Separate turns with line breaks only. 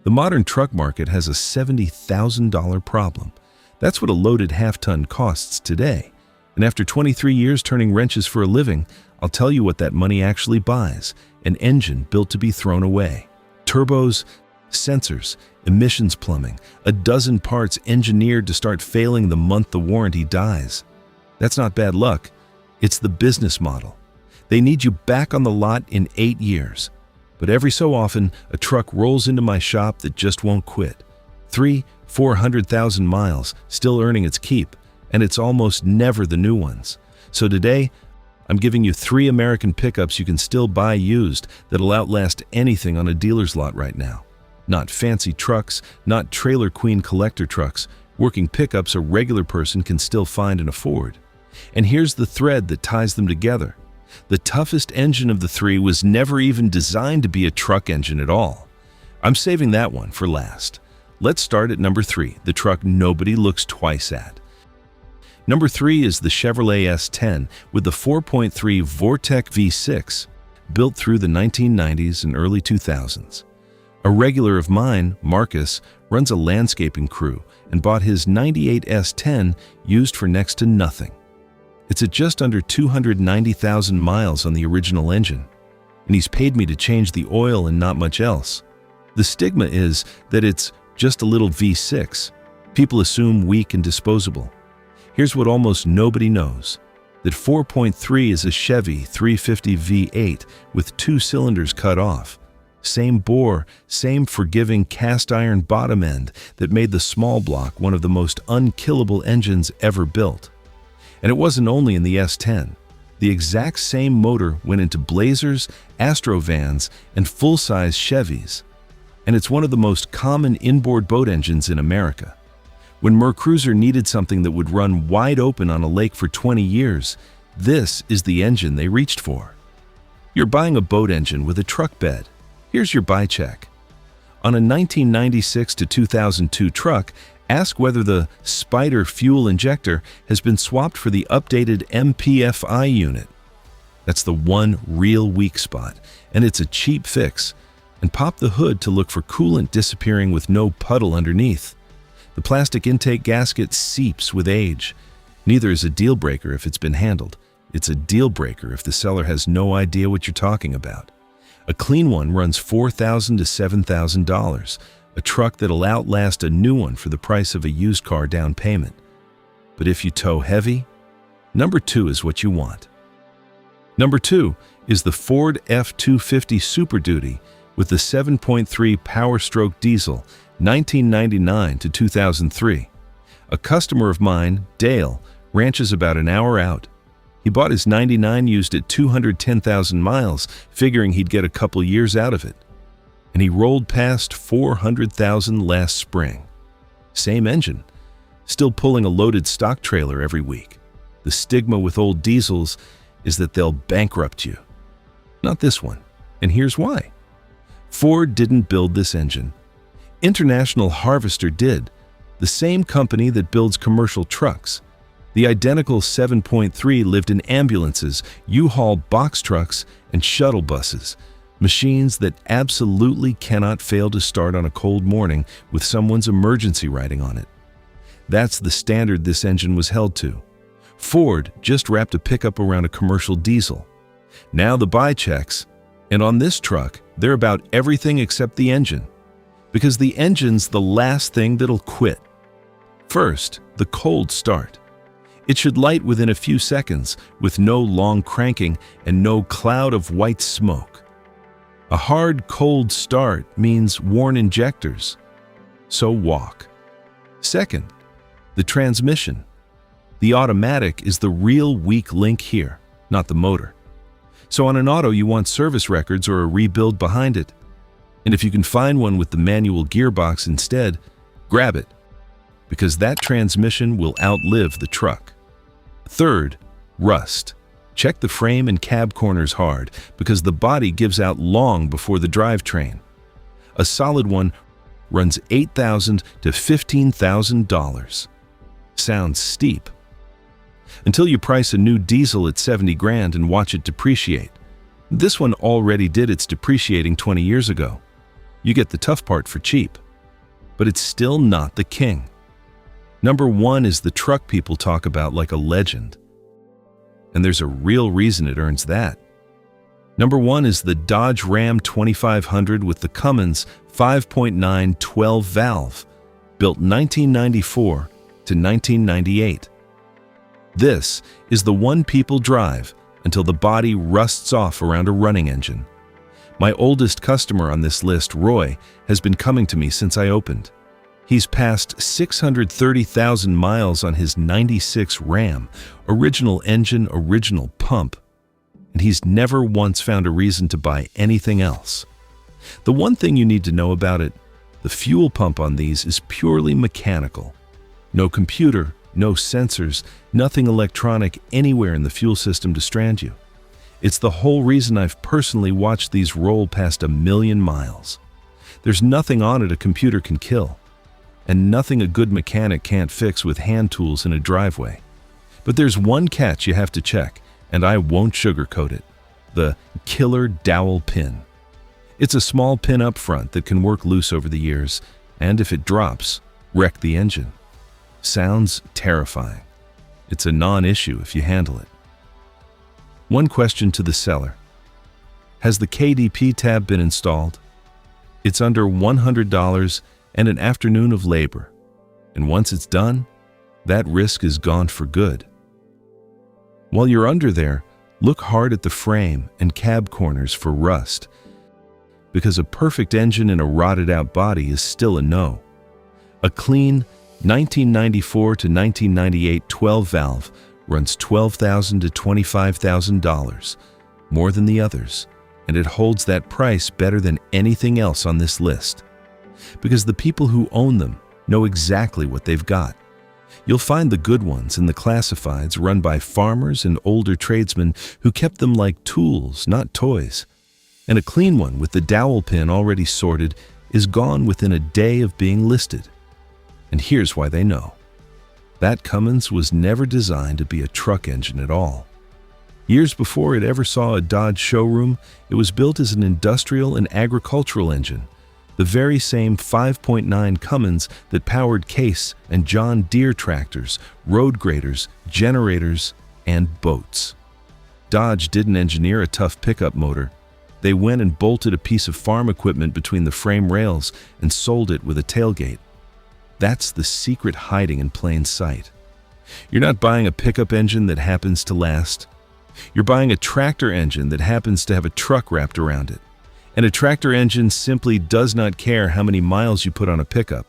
The modern truck market has a $70,000 problem. That's what a loaded half-ton costs today. And after 23 years turning wrenches for a living, I'll tell you what that money actually buys: an engine built to be thrown away. Turbos, sensors, emissions plumbing, a dozen parts engineered to start failing the month the warranty dies. That's not bad luck. It's the business model. They need you back on the lot in 8 years. But every so often, a truck rolls into my shop that just won't quit. 400,000 miles, still earning its keep, and it's almost never the new ones. So today, I'm giving you 3 American pickups you can still buy used that'll outlast anything on a dealer's lot right now. Not fancy trucks, not trailer queen collector trucks, working pickups a regular person can still find and afford. And here's the thread that ties them together. The toughest engine of the 3 was never even designed to be a truck engine at all. I'm saving that one for last. Let's start at number 3, the truck nobody looks twice at. Number 3 is the Chevrolet S10 with the 4.3 Vortec V6, built through the 1990s and early 2000s. A regular of mine, Marcus, runs a landscaping crew and bought his '98 S10 used for next to nothing. It's at just under 290,000 miles on the original engine, and he's paid me to change the oil and not much else. The stigma is that it's just a little V6. People assume weak and disposable. Here's what almost nobody knows: that 4.3 is a Chevy 350 V8 with 2 cylinders cut off. Same bore, same forgiving cast iron bottom end that made the small block one of the most unkillable engines ever built. And it wasn't only in the S10. The exact same motor went into Blazers, Astrovans, and full-size Chevys. And it's one of the most common inboard boat engines in America. When Mercruiser needed something that would run wide open on a lake for 20 years, this is the engine they reached for. You're buying a boat engine with a truck bed. Here's your buy check. On a 1996 to 2002 truck, ask whether the Spider fuel injector has been swapped for the updated MPFI unit. That's the one real weak spot, and it's a cheap fix. And pop the hood to look for coolant disappearing with no puddle underneath. The plastic intake gasket seeps with age. Neither is a deal breaker if it's been handled. It's a deal breaker if the seller has no idea what you're talking about. A clean one runs $4,000 to $7,000, a truck that'll outlast a new one for the price of a used car down payment. But if you tow heavy, number 2 is what you want. Number 2 is the Ford F-250 Super Duty with the 7.3 Power Stroke diesel, 1999 to 2003. A customer of mine, Dale, ranches about an hour out. He bought his '99 used at 210,000 miles, figuring he'd get a couple years out of it. And he rolled past 400,000 last spring. Same engine, still pulling a loaded stock trailer every week. The stigma with old diesels is that they'll bankrupt you. Not this one, and here's why. Ford didn't build this engine. International Harvester did, the same company that builds commercial trucks. The identical 7.3 lived in ambulances, U-Haul box trucks, and shuttle buses, machines that absolutely cannot fail to start on a cold morning with someone's emergency writing on it. That's the standard this engine was held to. Ford just wrapped a pickup around a commercial diesel. Now the buy checks, and on this truck, they're about everything except the engine, because the engine's the last thing that'll quit. First, the cold start. It should light within a few seconds, with no long cranking and no cloud of white smoke. A hard, cold start means worn injectors, so walk. Second, the transmission. The automatic is the real weak link here, not the motor. So on an auto, you want service records or a rebuild behind it. And if you can find one with the manual gearbox instead, grab it, because that transmission will outlive the truck. Third, rust. Check the frame and cab corners hard, because the body gives out long before the drivetrain. A solid one runs $8,000 to $15,000. Sounds steep. Until you price a new diesel at 70 grand and watch it depreciate. This one already did its depreciating 20 years ago. You get the tough part for cheap. But it's still not the king. Number one is the truck people talk about like a legend. And there's a real reason it earns that. Number one is the Dodge Ram 2500 with the Cummins 5.9 12 valve, built 1994 to 1998. This is the one people drive until the body rusts off around a running engine. My oldest customer on this list, Roy, has been coming to me since I opened. He's passed 630,000 miles on his 96 Ram, original engine, original pump, and he's never once found a reason to buy anything else. The one thing you need to know about it, the fuel pump on these is purely mechanical. No computer, no sensors, nothing electronic anywhere in the fuel system to strand you. It's the whole reason I've personally watched these roll past 1 million miles. There's nothing on it a computer can kill, and nothing a good mechanic can't fix with hand tools in a driveway. But there's one catch you have to check, and I won't sugarcoat it: the killer dowel pin. It's a small pin up front that can work loose over the years, and if it drops, wreck the engine. Sounds terrifying. It's a non-issue if you handle it. One question to the seller: has the KDP tab been installed? It's under $100 and an afternoon of labor, and once it's done, that risk is gone for good. While you're under there, look hard at the frame and cab corners for rust, because a perfect engine in a rotted-out body is still a no. A clean 1994 to 1998 12 valve runs $12,000 to $25,000, more than the others, and it holds that price better than anything else on this list, because the people who own them know exactly what they've got. You'll find the good ones in the classifieds run by farmers and older tradesmen who kept them like tools, not toys. And a clean one with the dowel pin already sorted is gone within a day of being listed. And here's why they know. That Cummins was never designed to be a truck engine at all. Years before it ever saw a Dodge showroom, it was built as an industrial and agricultural engine, the very same 5.9 Cummins that powered Case and John Deere tractors, road graders, generators, and boats. Dodge didn't engineer a tough pickup motor. They went and bolted a piece of farm equipment between the frame rails and sold it with a tailgate. That's the secret hiding in plain sight. You're not buying a pickup engine that happens to last. You're buying a tractor engine that happens to have a truck wrapped around it. And a tractor engine simply does not care how many miles you put on a pickup.